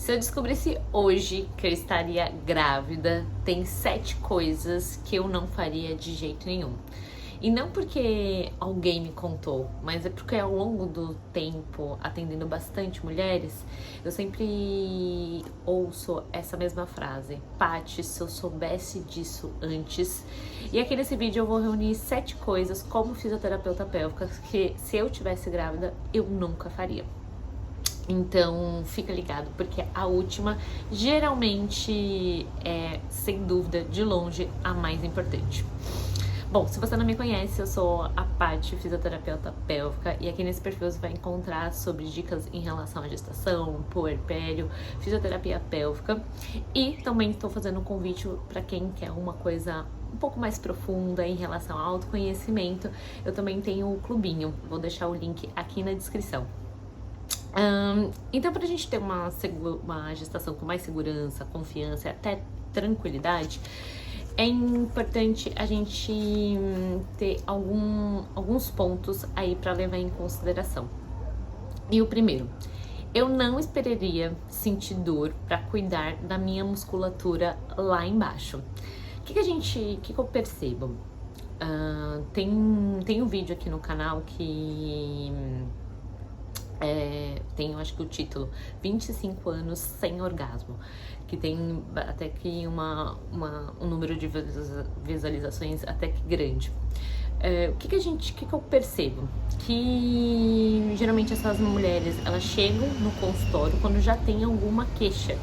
Se eu descobrisse hoje que eu estaria grávida, tem 7 coisas que eu não faria de jeito nenhum. E não porque alguém me contou, mas é porque ao longo do tempo, atendendo bastante mulheres, eu sempre ouço essa mesma frase: Paty, se eu soubesse disso antes. E aqui nesse vídeo eu vou reunir 7 coisas como fisioterapeuta pélvica que, se eu tivesse grávida, eu nunca faria. Então, fica ligado, porque a última geralmente é, sem dúvida, de longe, a mais importante. Bom, se você não me conhece, eu sou a Paty, fisioterapeuta pélvica, e aqui nesse perfil você vai encontrar sobre dicas em relação à gestação, puerpério, fisioterapia pélvica, e também estou fazendo um convite para quem quer uma coisa um pouco mais profunda em relação ao autoconhecimento. Eu também tenho o clubinho, vou deixar o link aqui na descrição. Então, para a gente ter uma gestação com mais segurança, confiança e até tranquilidade, é importante a gente ter alguns pontos aí para levar em consideração. E o primeiro, eu não esperaria sentir dor para cuidar da minha musculatura lá embaixo. O que eu percebo? Tem um vídeo aqui no canal que tem, eu acho que o título 25 anos sem orgasmo, que tem até que um número de visualizações até que grande. O que eu percebo? Que geralmente essas mulheres, elas chegam no consultório quando já tem alguma queixa,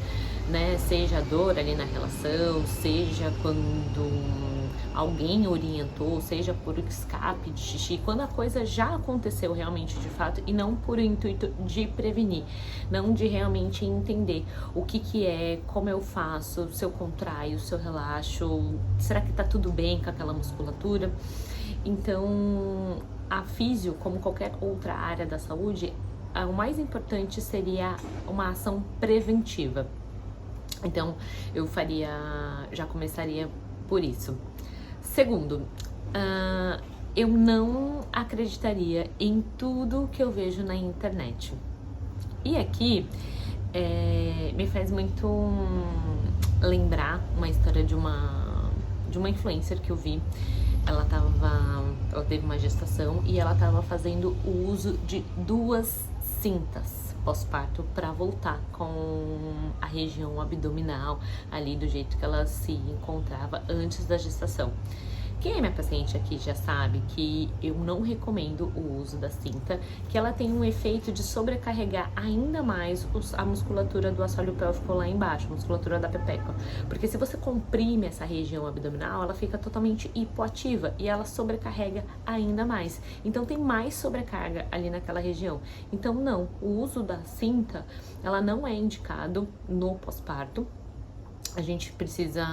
né? Seja dor ali na relação, seja quando alguém orientou, seja por escape de xixi, quando a coisa já aconteceu realmente de fato, e não por intuito de prevenir, não de realmente entender o que é, como eu faço, se eu contraio, se eu relaxo, será que tá tudo bem com aquela musculatura? Então, a físio, como qualquer outra área da saúde, o mais importante seria uma ação preventiva. Então, já começaria por isso. Segundo, eu não acreditaria em tudo que eu vejo na internet. E aqui me faz muito lembrar uma história de uma influencer que eu vi. Ela teve uma gestação e ela estava fazendo o uso de 2 cintas pós-parto para voltar com a região abdominal ali do jeito que ela se encontrava antes da gestação. Quem é minha paciente aqui já sabe que eu não recomendo o uso da cinta, que ela tem um efeito de sobrecarregar ainda mais a musculatura do assoalho pélvico lá embaixo, a musculatura da pepeca. Porque se você comprime essa região abdominal, ela fica totalmente hipoativa e ela sobrecarrega ainda mais. Então tem mais sobrecarga ali naquela região. Então não, o uso da cinta, ela não é indicado no pós-parto. A gente precisa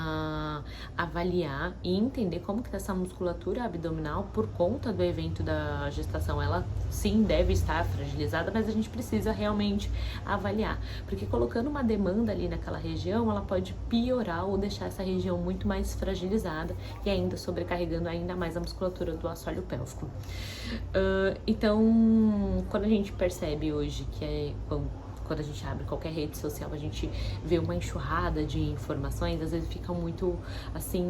avaliar e entender como que tá essa musculatura abdominal por conta do evento da gestação. Ela sim deve estar fragilizada, mas a gente precisa realmente avaliar, porque colocando uma demanda ali naquela região, ela pode piorar ou deixar essa região muito mais fragilizada e ainda sobrecarregando ainda mais a musculatura do assoalho pélvico. Então, quando a gente percebe hoje que quando a gente abre qualquer rede social, a gente vê uma enxurrada de informações, às vezes fica muito, assim,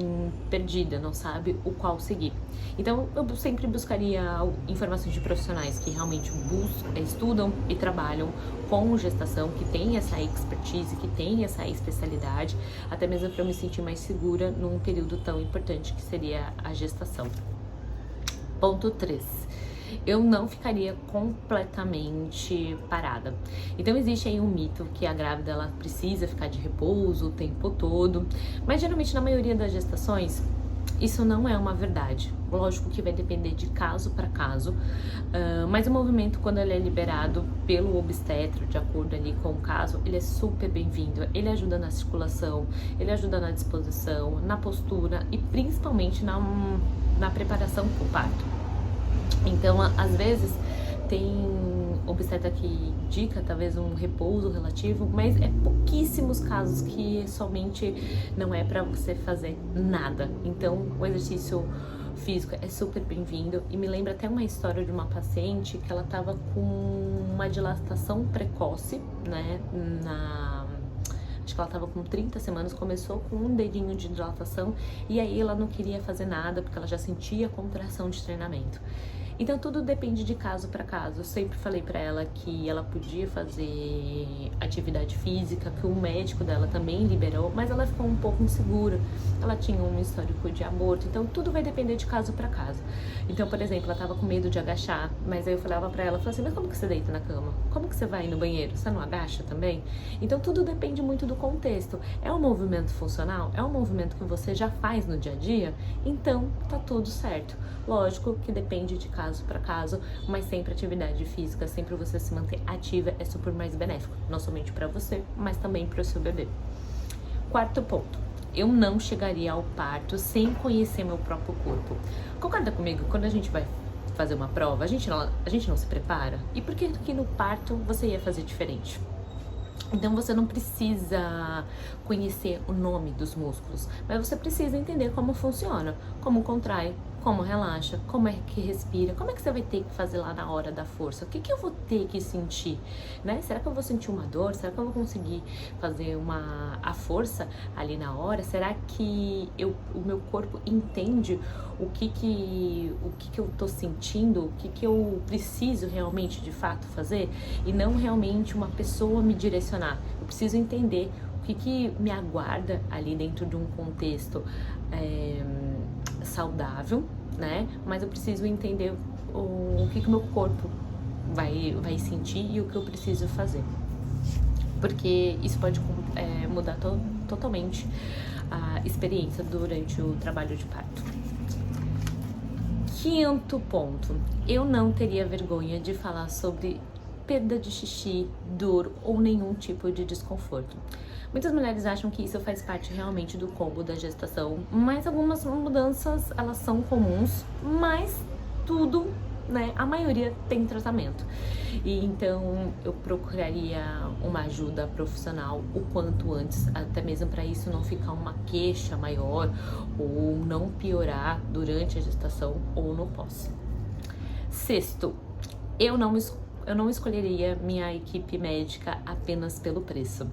perdida, não sabe o qual seguir. Então, eu sempre buscaria informações de profissionais que realmente estudam e trabalham com gestação, que tem essa expertise, que tem essa especialidade, até mesmo para eu me sentir mais segura num período tão importante que seria a gestação. Ponto 3. Eu não ficaria completamente parada. Então existe aí um mito que a grávida ela precisa ficar de repouso o tempo todo, mas geralmente na maioria das gestações isso não é uma verdade. Lógico que vai depender de caso para caso, mas o movimento, quando ele é liberado pelo obstetra, de acordo ali com o caso, ele é super bem-vindo. Ele ajuda na circulação, ele ajuda na disposição, na postura e principalmente na preparação para o parto. Então, às vezes, tem obstetra que indica talvez um repouso relativo, mas é pouquíssimos casos que somente não é para você fazer nada. Então, o exercício físico é super bem-vindo e me lembra até uma história de uma paciente que ela estava com uma dilatação precoce, né, acho que ela estava com 30 semanas, começou com um dedinho de dilatação e aí ela não queria fazer nada porque ela já sentia contração de treinamento. Então tudo depende de caso para caso. Eu sempre falei para ela que ela podia fazer atividade física, que o médico dela também liberou, mas ela ficou um pouco insegura. Ela tinha um histórico de aborto, então tudo vai depender de caso para caso. Então, por exemplo, ela tava com medo de agachar, mas aí eu falava para ela, falei assim, mas como que você deita na cama? Como que você vai no banheiro? Você não agacha também? Então tudo depende muito do contexto. É um movimento funcional? É um movimento que você já faz no dia a dia? Então tá tudo certo. Lógico que depende de caso para caso, mas sempre atividade física, sempre você se manter ativa é super mais benéfico, não somente para você, mas também para o seu bebê. Quarto ponto, eu não chegaria ao parto sem conhecer meu próprio corpo. Concorda comigo? Quando a gente vai fazer uma prova, a gente não se prepara? E por que no parto você ia fazer diferente? Então você não precisa conhecer o nome dos músculos, mas você precisa entender como funciona, como contrai, como relaxa, como é que respira, como é que você vai ter que fazer lá na hora da força, o que que eu vou ter que sentir, né? Será que eu vou sentir uma dor? Será que eu vou conseguir fazer a força ali na hora? Será que o meu corpo entende o que eu tô sentindo, o que eu preciso realmente de fato fazer e não realmente uma pessoa me direcionar? Eu preciso entender o que me aguarda ali dentro de um contexto saudável, né? Mas eu preciso entender o que o meu corpo vai sentir e o que eu preciso fazer. Porque isso pode mudar totalmente a experiência durante o trabalho de parto. Quinto ponto, eu não teria vergonha de falar sobre perda de xixi, dor ou nenhum tipo de desconforto. Muitas mulheres acham que isso faz parte realmente do combo da gestação, mas algumas mudanças elas são comuns, mas tudo, né, a maioria tem tratamento. E então eu procuraria uma ajuda profissional o quanto antes, até mesmo para isso não ficar uma queixa maior ou não piorar durante a gestação ou no pós. Sexto, eu não escolheria minha equipe médica apenas pelo preço.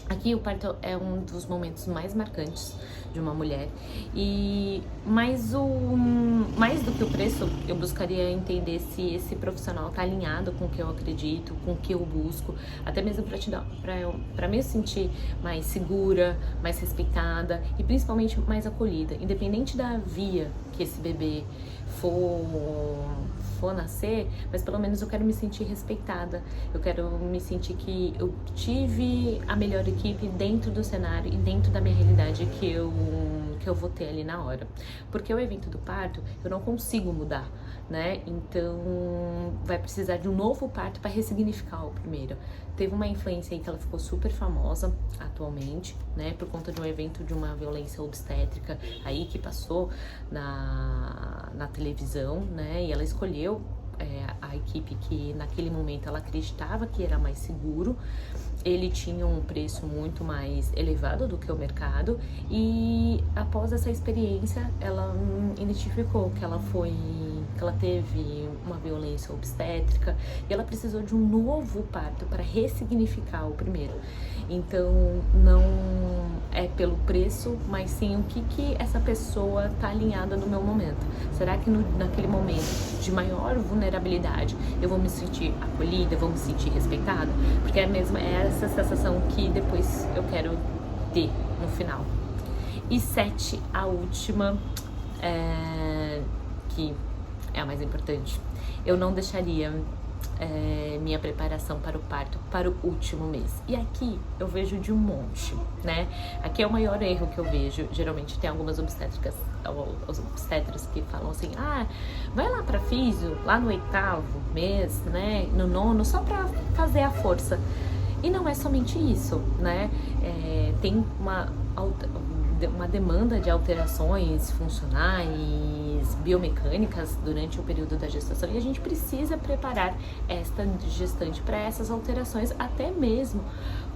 Aqui o parto é um dos momentos mais marcantes de uma mulher e mais do que o preço, eu buscaria entender se esse profissional está alinhado com o que eu acredito, com o que eu busco, até mesmo para me sentir mais segura, mais respeitada e principalmente mais acolhida, independente da via que esse bebê for nascer, mas pelo menos eu quero me sentir respeitada, eu quero me sentir que eu tive a melhor equipe dentro do cenário e dentro da minha realidade que eu vou ter ali na hora. Porque o evento do parto eu não consigo mudar, né? Então vai precisar de um novo parto para ressignificar o primeiro. Teve uma influência aí que ela ficou super famosa atualmente, né? Por conta de um evento de uma violência obstétrica aí que passou na televisão, né? E ela escolheu a equipe que naquele momento ela acreditava que era mais seguro. Ele tinha um preço muito mais elevado do que o mercado e após essa experiência ela identificou que ela teve uma violência obstétrica e ela precisou de um novo parto para ressignificar o primeiro. Então não é pelo preço, mas sim o que essa pessoa está alinhada no meu momento. Será que naquele momento de maior vulnerabilidade eu vou me sentir acolhida, vou me sentir respeitada? Porque é essa sensação que depois eu quero ter no final. E 7, a última, que é a mais importante. Eu não deixaria minha preparação para o parto para o último mês. E aqui eu vejo de um monte, né? Aqui é o maior erro que eu vejo. Geralmente tem algumas obstetras que falam assim, vai lá pra físio, lá no 8º mês, né? No 9º, só pra fazer a força. E não é somente isso, né? Tem uma demanda de alterações funcionais, biomecânicas durante o período da gestação e a gente precisa preparar esta gestante para essas alterações, até mesmo,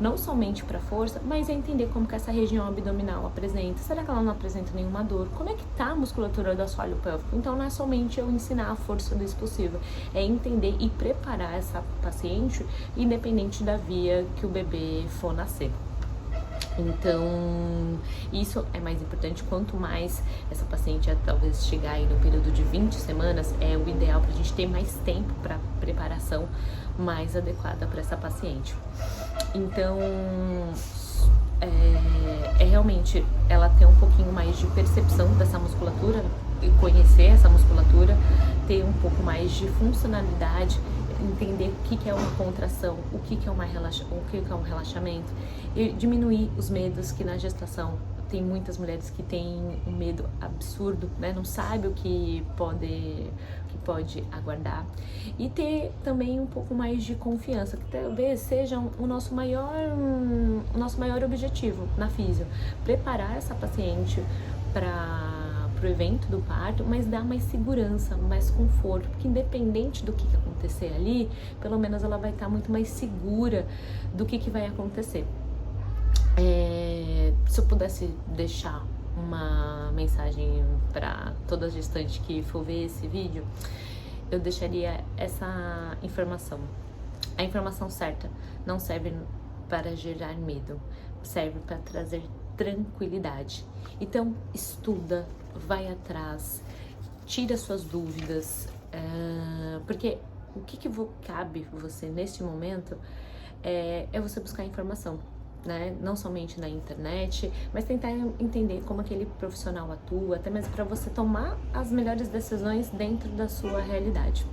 não somente para força, mas entender como que essa região abdominal apresenta. Será que ela não apresenta nenhuma dor? Como é que tá a musculatura do assoalho pélvico? Então não é somente eu ensinar a força do expulsivo, é entender e preparar essa paciente independente da via que o bebê for nascer. Então, isso é mais importante. Quanto mais essa paciente talvez chegar aí no período de 20 semanas, é o ideal para a gente ter mais tempo para preparação mais adequada para essa paciente. Então, é realmente ela ter um pouquinho mais de percepção dessa musculatura, conhecer essa musculatura, ter um pouco mais de funcionalidade, entender o que é uma contração, o que é um relaxamento, e diminuir os medos que na gestação tem muitas mulheres que têm um medo absurdo, né? Não sabe o que pode aguardar, e ter também um pouco mais de confiança, que talvez seja o nosso maior objetivo na físio, preparar essa paciente para o evento do parto, mas dar mais segurança, mais conforto, porque independente do que acontecer ali, pelo menos ela vai estar muito mais segura do que vai acontecer. Se eu pudesse deixar uma mensagem para toda gestante que for ver esse vídeo, eu deixaria essa informação. A informação certa não serve para gerar medo, serve para trazer tranquilidade. Então, estuda, vai atrás, tira suas dúvidas, porque o que cabe você neste momento é você buscar informação, né? Não somente na internet, mas tentar entender como aquele profissional atua, até mesmo para você tomar as melhores decisões dentro da sua realidade.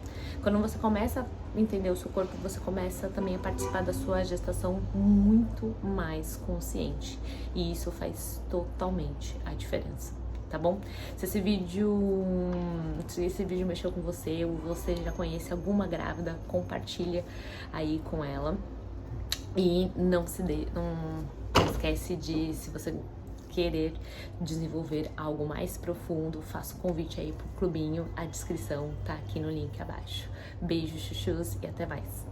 Quando você começa a entender o seu corpo, você começa também a participar da sua gestação muito mais consciente, e isso faz totalmente a diferença. Tá bom? Se esse vídeo mexeu com você, ou você já conhece alguma grávida, compartilha aí com ela. E não esquece de, se você querer desenvolver algo mais profundo, faça o convite aí pro clubinho, a descrição tá aqui no link abaixo. Beijos, chuchus, e até mais!